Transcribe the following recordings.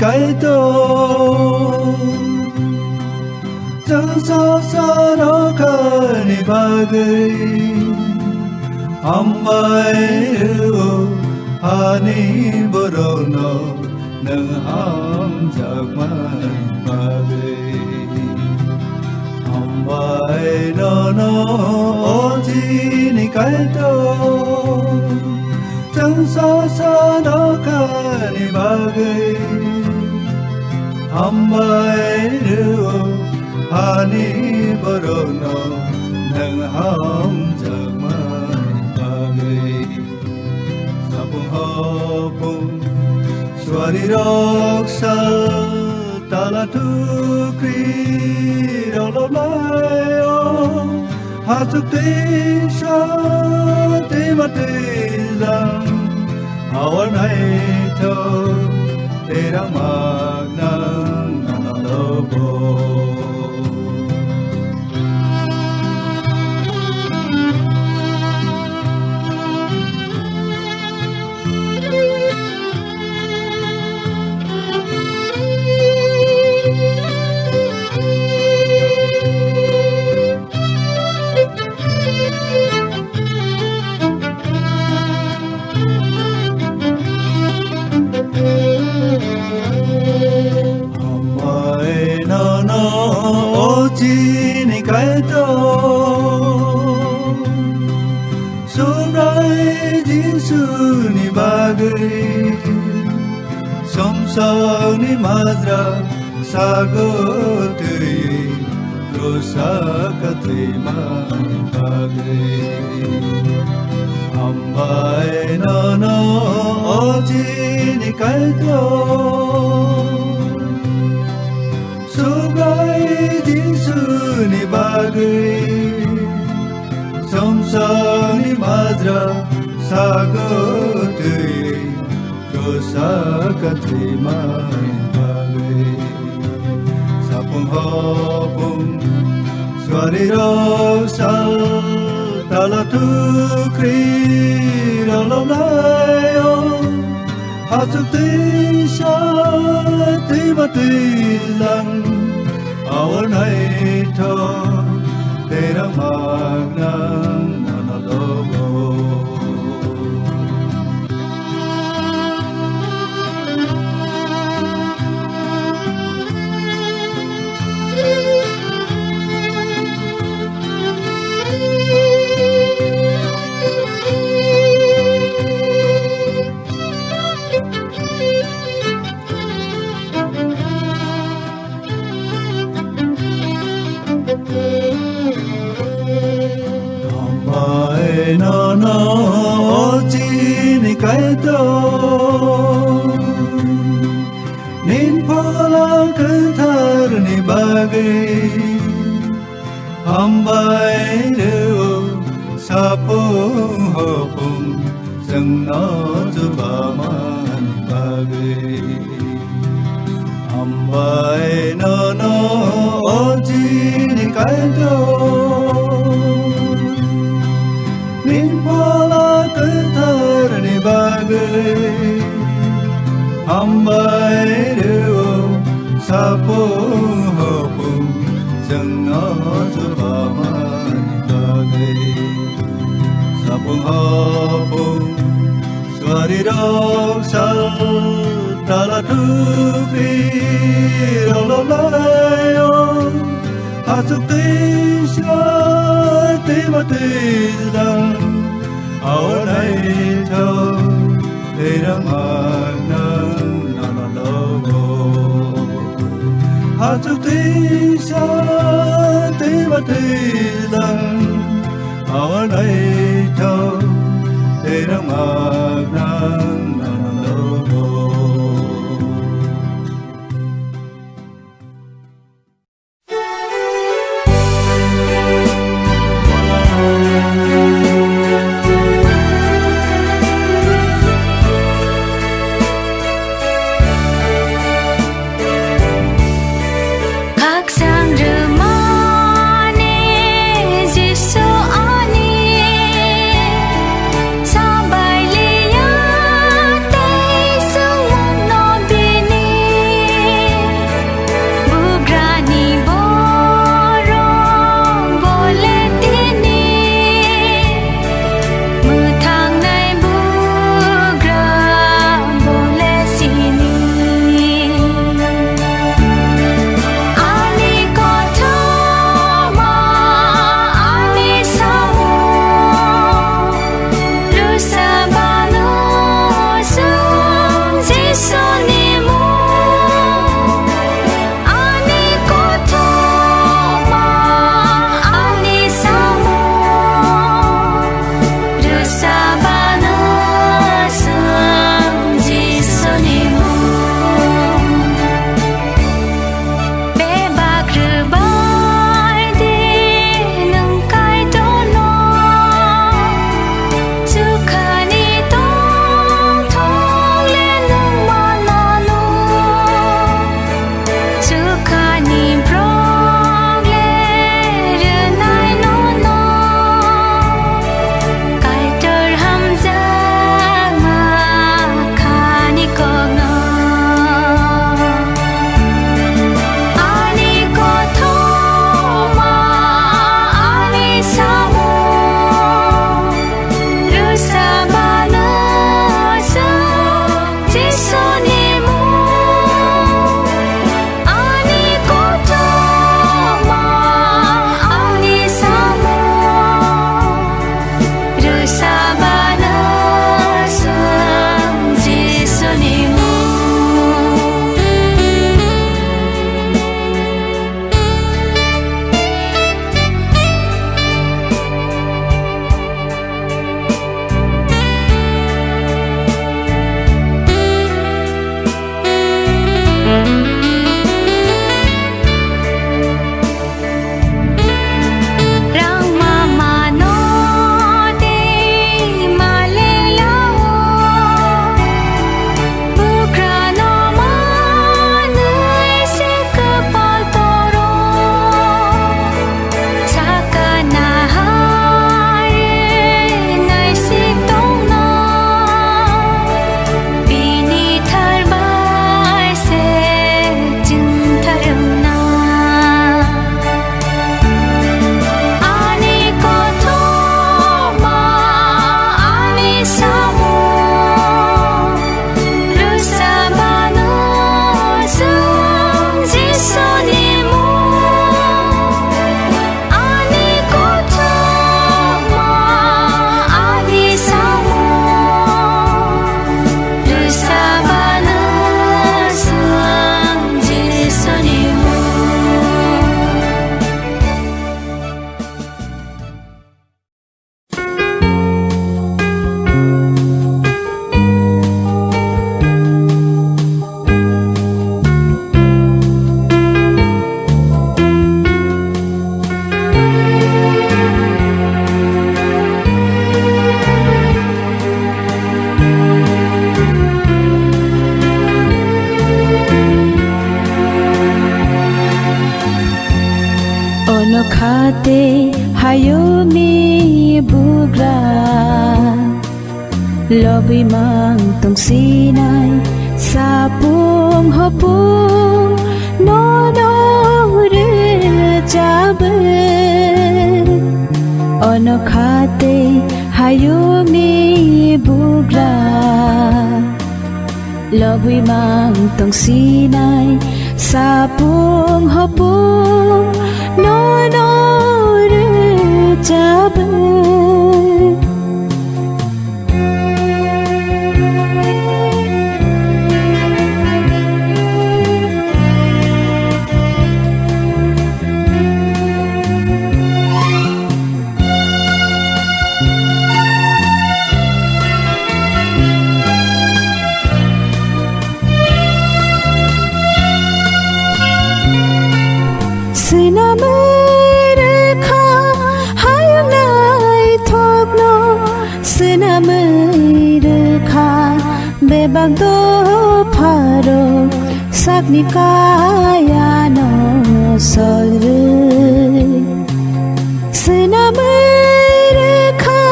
kaitor Chẳng sao sao đó khani bagwi hambai hani borono nang ham jagmai bagwi hambai no oji ni kaitor Chẳng sao sao đó khani bagwi hambai hani borono nang ham jagmai bagwi sapung hopung swari roksa tala tukri rololayo hasuk tisha timatilang awan haito terang magnang nanalobo Ni kaitor Sobrai Jisu ni bagwi Somsong ni mazra sagotui Rosakatri mani bagwi Hambai no oji ni kaitor Sobrai Jisu ni bagwi Somsong ni mazra sagotui Rosakatri mani bagwi Sapung hopung swari roksal Tala tukri rololayo Hasuk tisha timatilang awan haito terang magnang nanalobo no oji ni kaitor Nin pola kentar ni bagwi hambai reu sapung hopung Sang no juba mani bagwi hambai no oji ni kaitor Nin pola kentar ni bagwi hambai reu sapung hopung Sang no juba mani bagwi sapung hopung swari roksal tala tukri rololayo hasuk tisha timatilang awan haito terang magnang nanalobo hasuk tisha timatilang awan haito terang magnang nanalobo Sambai liya khate hayumi bugra lobi mang tong sinai sapung hopung no no re jabe ono khate hayumi bugra lobi mang tong sinai sapung hopung no no re jabe Bagdo pharo sakni kaya no solre sinamere kha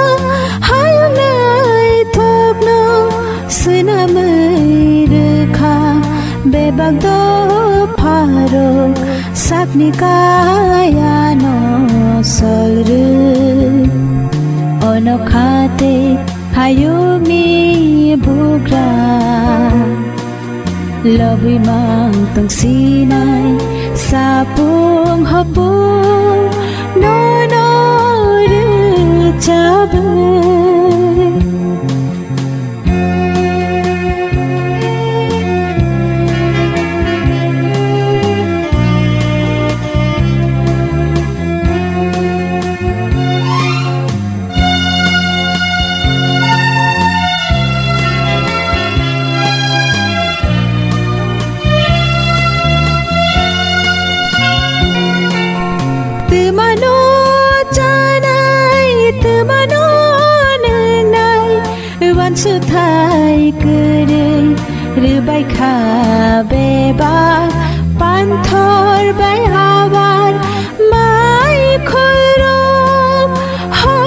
hayunai thokno sinamere kha be bagdo pharo sakni kaya no solre ono khate hayumi bugra lobi mang tong sinai sapung hopung no no re jabeสุดท้ายก็ได้หรือใบขาเบบาปันทอรใบหาวานไม่คุยรบห้อ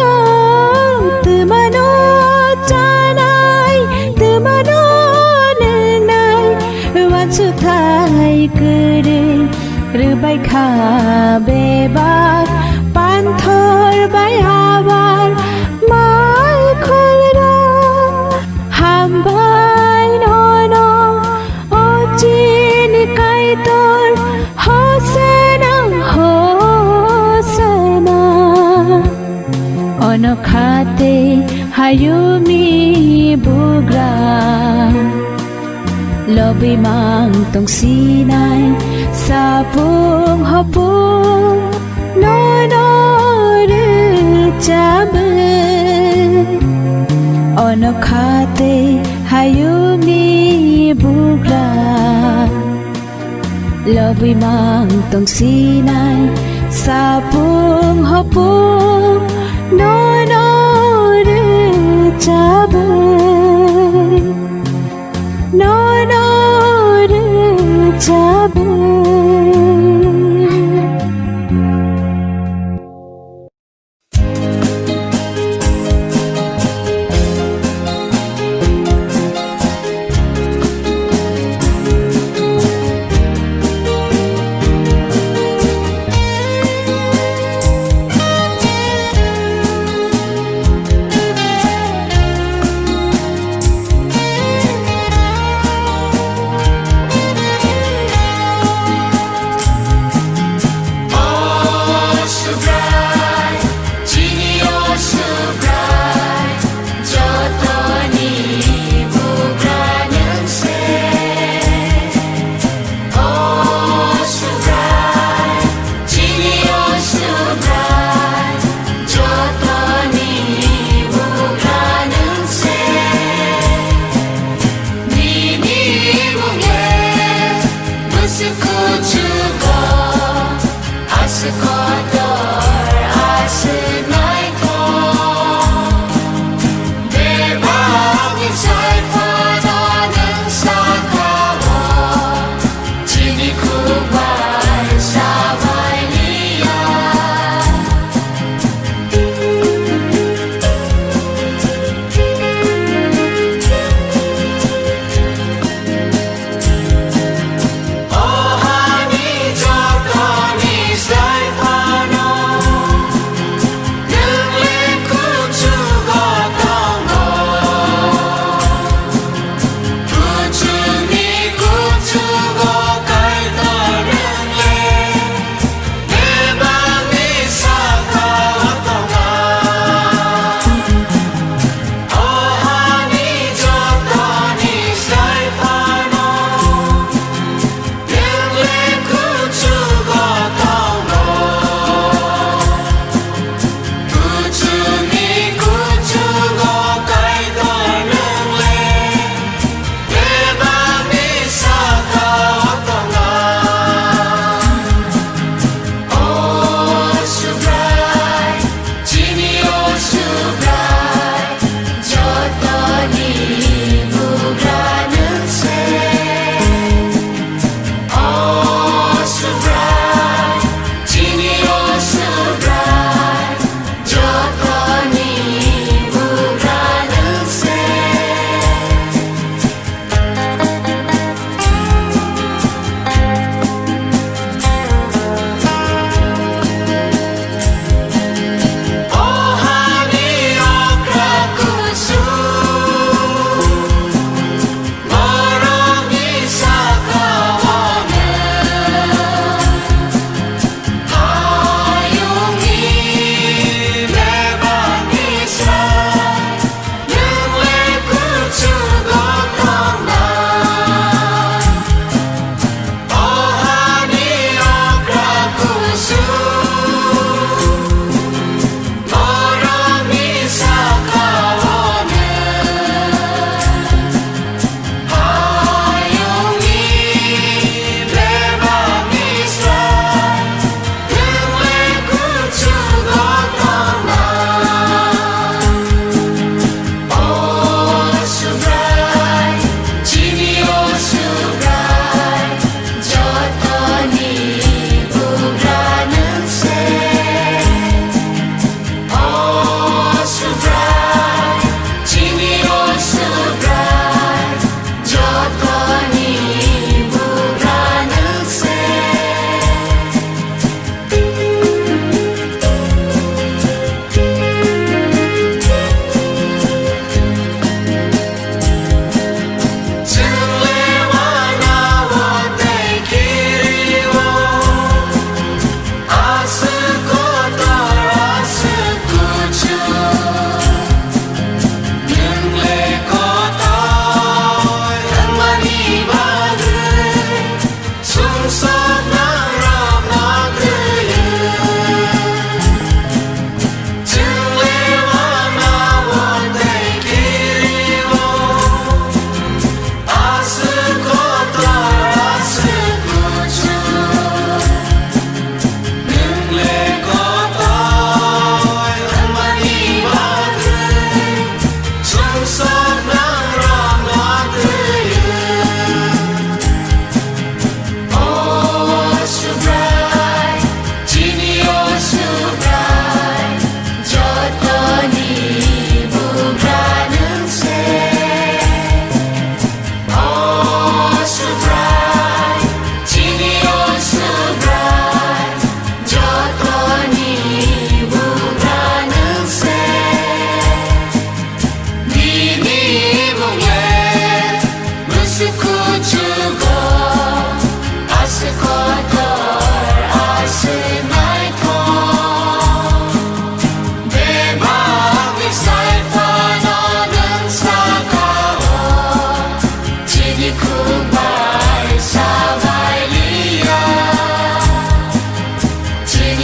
งตื่นมาโนจานายตื่นมาโนหนึ่งในวันสุดท้ายก็ได้หรือใบขาเบบาปันทอรใบหาวานไม่คุยรบhambai no no ojini kaitor hosena hosena ono khate hayumi bugra lobi mang tong sinai sapung hopung no no re jabe ono khate hayumi bugra lobi mang tong sinai sapung hopung no no re jabe no no re jabe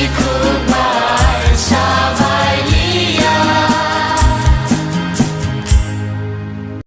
খুব